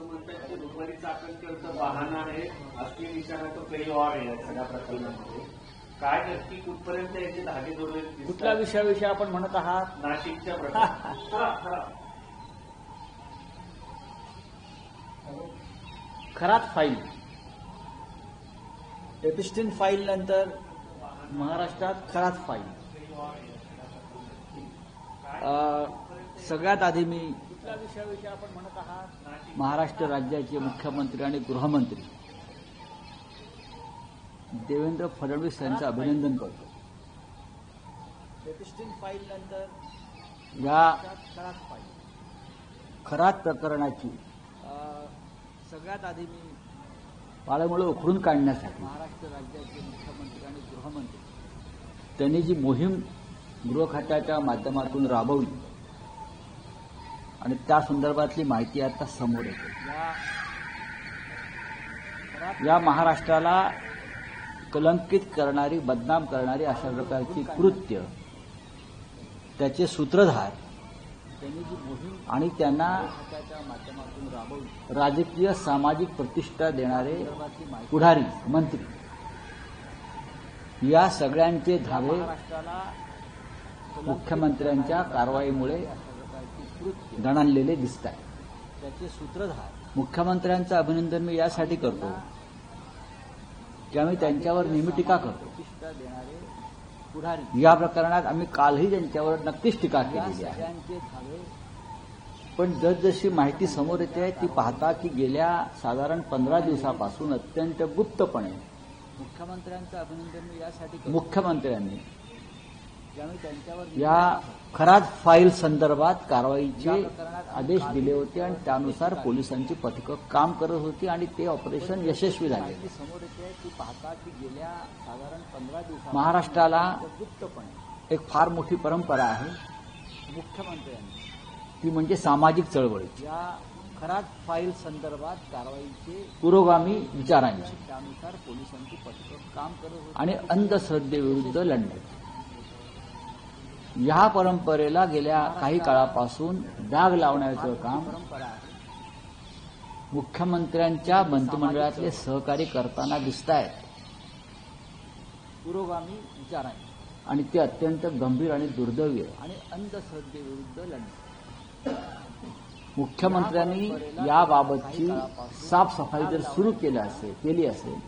असं म्हणतात की दुपारी चाकणकरचं बहाणा आहे, असली निशाणा तो काही और आहे सगळ्या प्रकरणामध्ये. काय नक्की कुठपर्यंत याचे धागे जोडले? कुठल्या विषयाविषयी आपण म्हणत आहात? नाशिकच्या प्रकरणात खरात फाईल, एपिस्टिन फाईल नंतर महाराष्ट्रात खरात फाईल. सगळ्यात आधी मी कुठल्या विषयाविषयी आपण म्हणत आहात? महाराष्ट्र राज्याचे मुख्यमंत्री आणि गृहमंत्री देवेंद्र फडणवीस यांचं अभिनंदन करतो. एपिस्टिन फाईल नंतर या खरात प्रकरणाची सगळ्यात आधी मी पाळमुळं उखडून काढण्यासाठी महाराष्ट्र राज्याचे मुख्यमंत्री आणि गृहमंत्री त्यांनी जी मोहीम गृह खात्याच्या माध्यमातून राबवली आणि त्या संदर्भातली माहिती आता समोर येते. या महाराष्ट्राला कलंकित करणारी, बदनाम करणारी अशा प्रकारची कृत्य, त्याचे सूत्रधार आणि त्यांना माध्यमातून राबवून राजकीय सामाजिक प्रतिष्ठा देणारे पुढारी, मंत्री, या सगळ्यांचे धावे मुख्यमंत्र्यांच्या कारवाईमुळे दणाणलेले दिसत आहेत. त्याचे सूत्रधार मुख्यमंत्र्यांचं अभिनंदन मी यासाठी करतो की आम्ही त्यांच्यावर नेहमी टीका करतो. या प्रकरणात आम्ही कालही त्यांच्यावर नक्कीच टीका केलेली आहे. पण जसजशी माहिती समोर येते ती पाहता की गेल्या साधारण 15 दिवसापासून अत्यंत गुप्तपणे मुख्यमंत्र्यांचं अभिनंदन मी यासाठी मुख्यमंत्र्यांनी या खरात फाईल संदर्भात कारवाईचे आदेश दिले होते आणि त्यानुसार पोलिसांची पथकं काम करत होती आणि ते ऑपरेशन यशस्वी झाले. महाराष्ट्राला एक फार मोठी परंपरा आहे मुख्यमंत्र्यांनी, ती म्हणजे सामाजिक चळवळीची. या खरात फाईल संदर्भात कारवाईचे पुरोगामी विचारांची त्यानुसार पोलिसांची पथकं काम करत होती आणि अंधश्रद्धेविरुद्ध लढण्याची. या परंपरेला गेल्या काही काळापासून डाग लावण्याचं काम मुख्यमंत्र्यांच्या मंत्रिमंडळातले सहकारी करताना दिसत आहेत. पुरोगामी विचारांची आणि ते अत्यंत गंभीर आणि दुर्दैवी आणि अंधश्रद्धेविरुद्ध लढणे. मुख्यमंत्र्यांनी याबाबतची साफसफाई जर सुरू केली असेल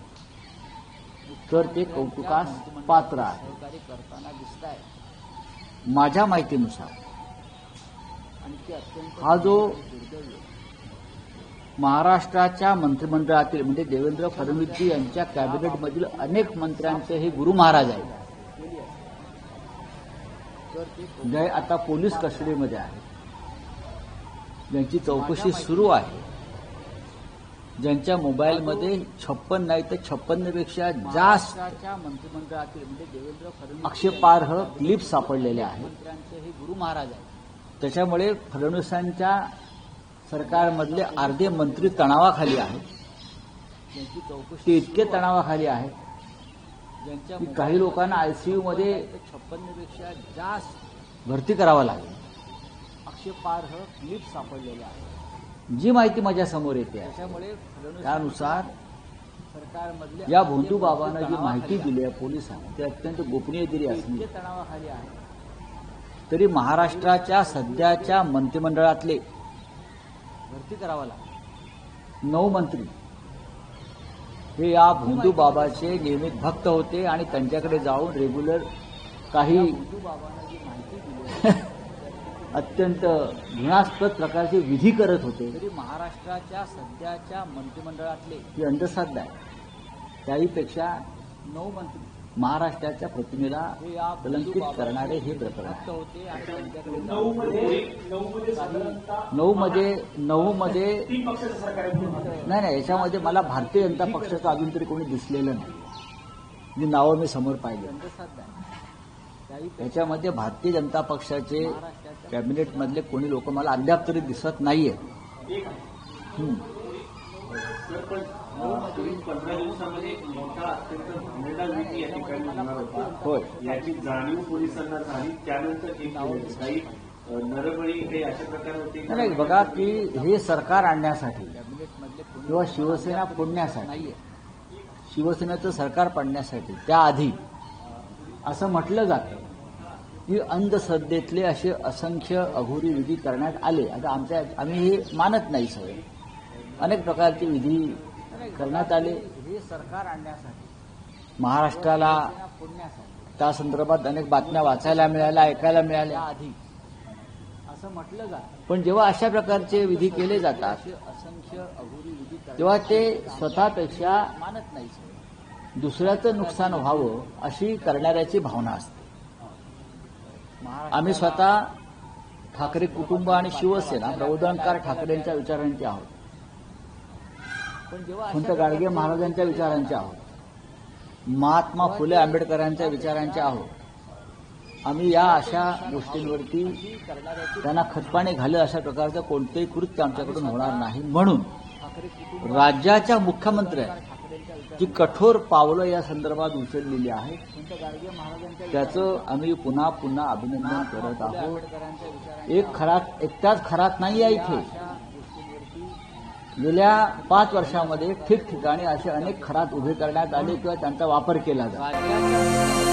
तर ते कौतुकास पात्र आहे. सहकारी करताना दिसत आहे. माझ्या माहितीनुसार हा जो महाराष्ट्राच्या मंत्रिमंडळातील म्हणजे देवेंद्र फडणवीसजी यांच्या कॅबिनेटमधील अनेक मंत्र्यांचे हे गुरु महाराज आहेत. जे आता पोलीस कस्टडीमध्ये आहे, ज्यांची चौकशी सुरू आहे, ज्यांच्या मोबाईलमध्ये 56 नाही तर 56 पेक्षा जास्त मंत्रिमंडळातील म्हणजे देवेंद्र फडणवीस आक्षेपार्ह क्लिप सापडलेल्या आहेत. मंत्र्यांचे हे गुरु महाराज आहेत. त्याच्यामुळे फडणवीसांच्या सरकारमधले अर्धे मंत्री तणावाखाली आहेत. त्यांची चौकशी ते इतके तणावाखाली आहेत ज्यांच्या काही लोकांना आयसीयूमध्ये 56 पेक्षा जास्त भरती करावं लागेल. आक्षेपार्ह क्लिप सापडलेल्या आहेत. जी माहिती माझ्या समोर येते त्याच्यामुळे त्यानुसार सरकारमधल्या या भोंदू बाबांना जी माहिती दिली आहे पोलिसांनी ती अत्यंत गोपनीय दिली असली तणावाखाली आहे तरी महाराष्ट्राच्या सध्याच्या मंत्रिमंडळातले भरती करावा लागेल 9 मंत्री हे या भोंदू बाबाचे नियमित भक्त होते आणि त्यांच्याकडे जाऊन रेग्युलर काही भोंदू बाबांना जी माहिती दिली अत्यंत घृणास्पद प्रकारचे विधी करत होते. तरी महाराष्ट्राच्या सध्याच्या मंत्रिमंडळातले ही अंधश्रद्धा आहे. त्याहीपेक्षा 9 मंत्री महाराष्ट्राच्या प्रतिमेला कलंकित करणारे हे प्रकरण होते. नऊ मध्ये नाही, याच्यामध्ये मला भारतीय जनता पक्षाचं अजून तरी कोणी दिसलेलं नाही. जी नावं मी समोर पाहिली अंधश्रद्धा आहे. याच्यामध्ये भारतीय जनता पक्षाचे कॅबिनेटमधले कोणी लोक मला अद्याप तरी दिसत नाहीये. 15 दिवसामध्ये एक मोठा अत्यंत घाणेरडा विधी या ठिकाणी होणार होता. होय, याची जाणीव पोलिसांना झाली. त्यानंतर काही नरबळी काही अशा प्रकारे होते. नाही बघा की हे सरकार आणण्यासाठी किंवा शिवसेना फोडण्यासाठी, शिवसेनेचं सरकार पाडण्यासाठी त्याआधी असं म्हटलं जातं की अंधश्रद्धेतले असे असंख्य अघोरी विधी करण्यात आले. आता आम्ही हे मानत नाही. सगळे अनेक प्रकारचे विधी करण्यात आले. हे सरकार आणण्यासाठी महाराष्ट्राला त्या संदर्भात अनेक बातम्या वाचायला मिळाल्या, ऐकायला मिळाल्या. आधी असं म्हटलं जातं, पण जेव्हा अशा प्रकारचे विधी केले जातात असंख्य अघोरी विधी तेव्हा ते स्वतःपेक्षा मानत नाही, दुसऱ्याचं नुकसान व्हावं अशी करणाऱ्याची भावना असते. आम्ही स्वतः ठाकरे कुटुंब आणि शिवसेना प्रबोधनकार ठाकरेंच्या विचारांचे आहोत, संत गाडगे महाराजांच्या विचारांचे आहोत, महात्मा फुले आंबेडकरांच्या विचारांचे आहोत. आम्ही या अशा गोष्टींवरती त्यांना खतपाणी घालेल अशा प्रकारचं कोणतेही कृत्य आमच्याकडून होणार नाही. म्हणून राज्याच्या मुख्यमंत्र्यांनी जी कठोर पावलं या संदर्भात उचललेली आहेत त्याचं आम्ही पुन्हा पुन्हा अभिनंदन करत आहोत. एकटाच खरात नाही आहे इथे. गेल्या 5 वर्षामध्ये ठिकठिकाणी असे अनेक खरात उभे करण्यात आले किंवा त्यांचा वापर केला जातो.